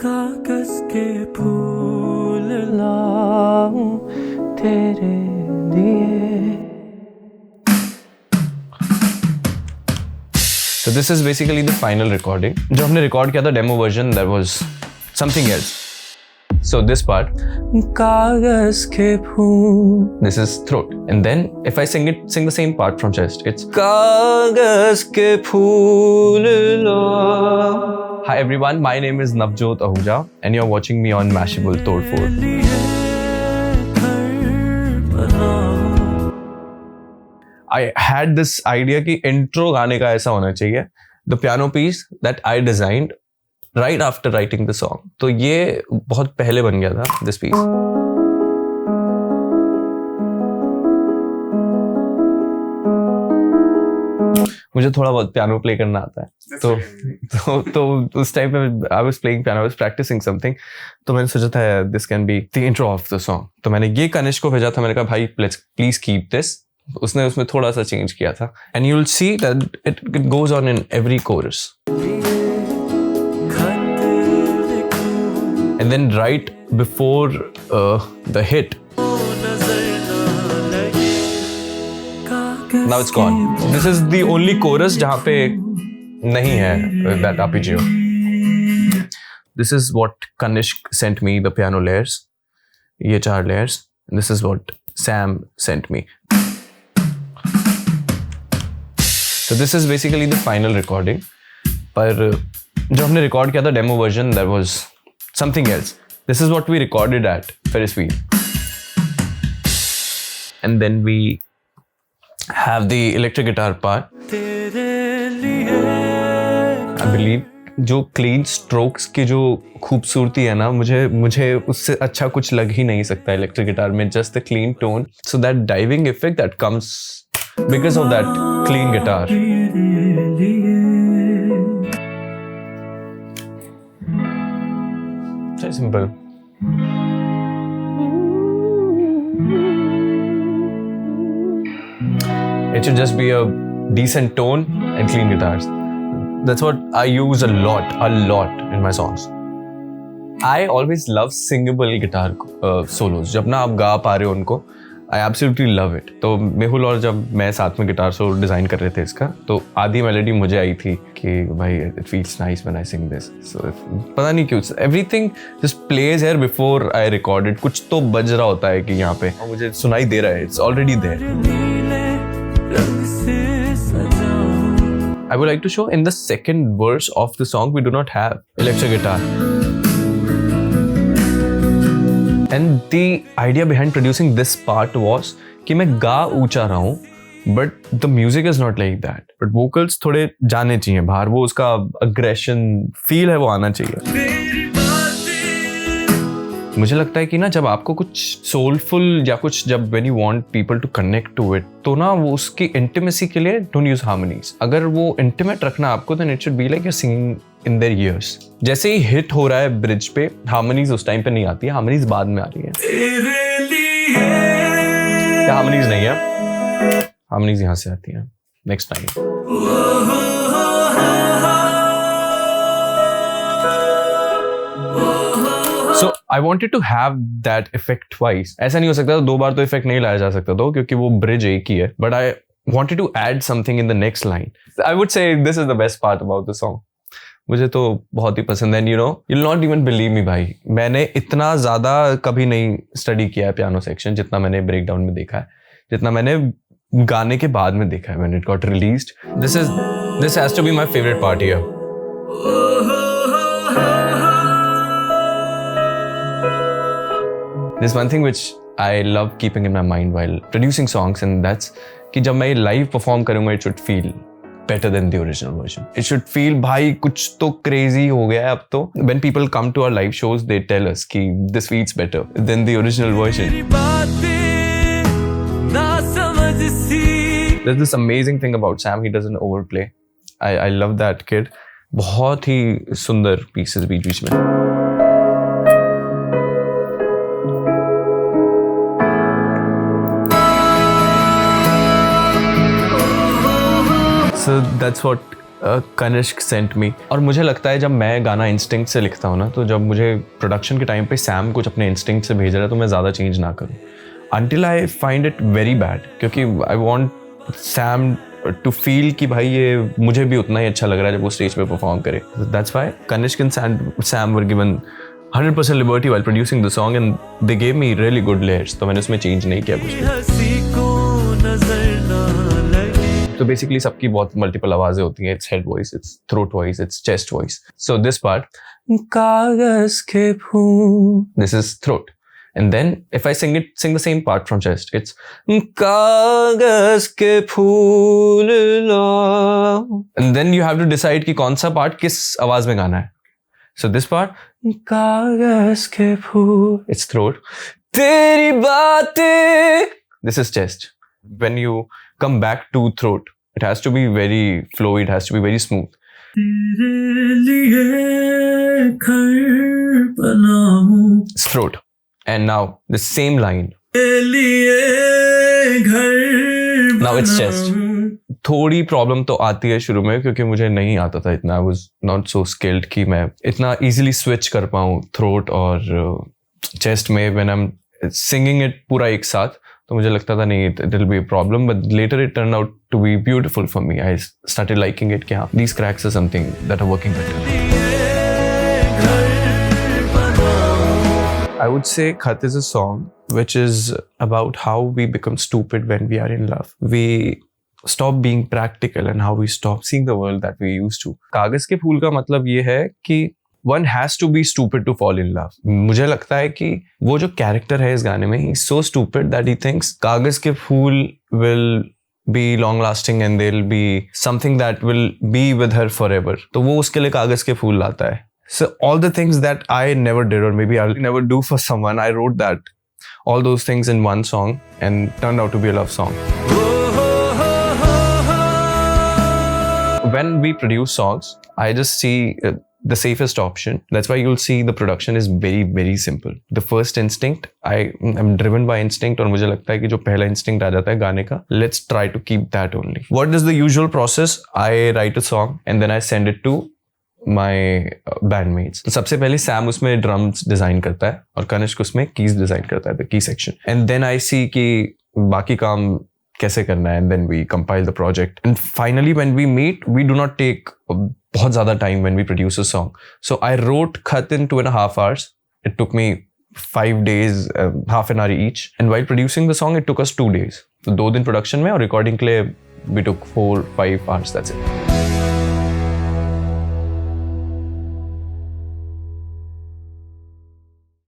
कागज के फूल लाऊं तेरे लिए. So this is basically the final recording. जो हमने record किया था demo version, that was something else. So this part, कागज के फूल. This is throat, and then if I sing the same part from chest. It's कागज के फूल लो. Hi everyone, my name is Navjot Ahuja, and you're watching me on Mashable Tod 4. I had this idea कि intro गाने का ऐसा होना चाहिए. The piano piece that I designed right after writing the song. तो ये बहुत पहले बन गया था this piece. मुझे थोड़ा बहुत piano play करना आता है. तो उस टाइम पे I was playing piano, I was practicing something. तो मैंने सोचा था this can be the intro of the song. तो मैंने ये कनिष्क को भेजा था. मैंने कहा भाई please keep this. उसने उसमें थोड़ा सा चेंज किया था. And you'll see that it goes on in every chorus. And then right before the hit, now it's gone. This is the only chorus जहाँ पे नहीं है that arpeggio. This is what Kanishk sent me, the piano layers. ये 4 layers. This is what Sam sent me. So this is basically the final recording. पर जो हमने record किया था demo version, that was something else. This is what we recorded at Ferris wheel. And then we have the electric guitar part. I believe जो clean strokes की जो खूबसूरती है ना, मुझे उससे अच्छा कुछ लग ही नहीं सकता electric guitar में. Just the clean tone. So that diving effect that comes because of that clean guitar. Very simple. It should just be a decent tone and clean guitars. That's what I use a lot in my songs. I always love singable guitar solos. जब ना आप गा पा रहे हो उनको, I absolutely love it. तो मेहुल और जब मैं साथ में गिटार सोलो डिज़ाइन कर रहे थे इसका, तो आधी मेलोडी मुझे आई थी कि भाई it feels nice when I sing this. So पता नहीं क्यों, everything just plays here before I record it. कुछ तो बज रहा होता है कि यहाँ पे मुझे सुनाई दे रहा है. It's already there. I would like to show in the second verse of the song we do not have electric guitar. And the idea behind producing this part was कि मैं गा ऊंचा रहा हूँ, but the music is not like that. But vocals थोड़े जाने चाहिए बाहर, वो उसका aggression feel है वो आना चाहिए. मुझे लगता है कि ना जब आपको कुछ soulful या कुछ जब when you want people to connect to it, तो ना वो उसकी intimacy के लिए don't use harmonies. अगर वो intimate रखना आपको, then it should be like you're singing in their ears. जैसे ही hit हो रहा है bridge पे, harmonies उस टाइम पे नहीं आती है, harmonies बाद में आ रही है. क्या harmonies नहीं है? Harmonies यहाँ से आती है. Next time. So I wanted to have that effect twice. ऐसा नहीं हो सकता था, 2 बार तो effect नहीं लाया जा सकता था क्योंकि वो bridge एक ही है. But I wanted to add something in the next line. I would say this is the best part about the song. मुझे तो बहुत ही पसंद है. You know, you'll not even believe me भाई. मैंने इतना ज़्यादा कभी नहीं स्टडी किया है पियानो सेक्शन जितना मैंने ब्रेकडाउन में देखा है, जितना मैंने गाने के बाद में देखा है when it got released. This has to be my favorite part here. There's one thing which I love keeping in my mind while producing songs, and that's कि जब मैं ये live perform करूँगा, it should feel better than the original version. It should feel भाई कुछ तो crazy हो गया है अब तो. When people come to our live shows, they tell us कि this feels better than the original version. There's this amazing thing about Sam. He doesn't overplay. I love that kid. बहुत ही सुंदर pieces बीच में. So that's what Kanishk sent me. और मुझे लगता है जब मैं गाना इंस्टिंक्ट से लिखता हूँ ना, तो जब मुझे प्रोडक्शन के टाइम पे सैम कुछ अपने इंस्टिंक्ट से भेज रहा है तो मैं ज़्यादा चेंज ना करूँ until I find it very bad, क्योंकि I want Sam to feel कि भाई ये मुझे भी उतना ही अच्छा लग रहा है जब वो स्टेज पे परफॉर्म करे। That's why Kanishka and Sam were given 100% liberty while producing the song and they gave me really good layers, तो मैंने उसमें चेंज नहीं किया कुछ भी। तो बेसिकली सबकी बहुत मल्टीपल आवाजें होती हैं, it's head voice, it's throat voice, it's chest voice. So this part Kaagaz ke Phool, this is throat, and then if I sing the same part from chest, it's कागज के फूल लो, and then you have to decide कि कौन सा part किस आवाज में गाना है। So this part कागज के फूल, it's throat, तेरी बातें, this is chest। When you come back to throat, it has to be very flowy, it has to be very smooth। तेरे लिए घर बनाऊं, it's throat। And now the same line, now it's chest। थोड़ी problem तो आती है शुरू में क्योंकि मुझे नहीं आता था इतना, I was not so skilled कि मैं इतना easily switch कर पाऊँ throat और chest में। when I'm singing it पूरा एक साथ तो मुझे लगता था नहीं, it will be a problem, but later it turned out to be beautiful for me। I started liking it कि हाँ, these cracks are something that are working better। I would say Khat is a song which is about how we become stupid when we are in love. We stop being practical and how we stop seeing the world that we used to। कागज के फूल का मतलब ये है कि one has to be stupid to fall in love। मुझे लगता है कि वो जो कैरेक्टर है इस गाने में, he's so stupid that he thinks कागज के फूल will be long lasting and they'll be something that will be with her forever। तो वो उसके लिए कागज के फूल लाता है। So all the things that I never did or maybe I'll never do for someone, I wrote that, all those things in one song and turned out to be a love song। When we produce songs, I just see the safest option। That's why you'll see the production is very, very simple। The first instinct, I am driven by instinct और मुझे लगता है कि जो पहला instinct आ जाता है गाने का, let's try to keep that only। What is the usual process? I write a song and then I send it to my bandmates। तो सबसे पहले सैम उसमें ड्रम्स डिजाइन करता है और कनिष्क उसमें कीज डिजाइन करता है, the key section. And then I see कि बाकी काम कैसे करना है, and then we compile the project. And finally when we meet, we do not take बहुत ज्यादा time when we produce a song. So I wrote खत in 2.5 hours। It took me 5 days, half an hour each। And while producing the song, it took us 2 days। तो 2 दिन production में और recording के लिए we took 4-5 hours, that's it।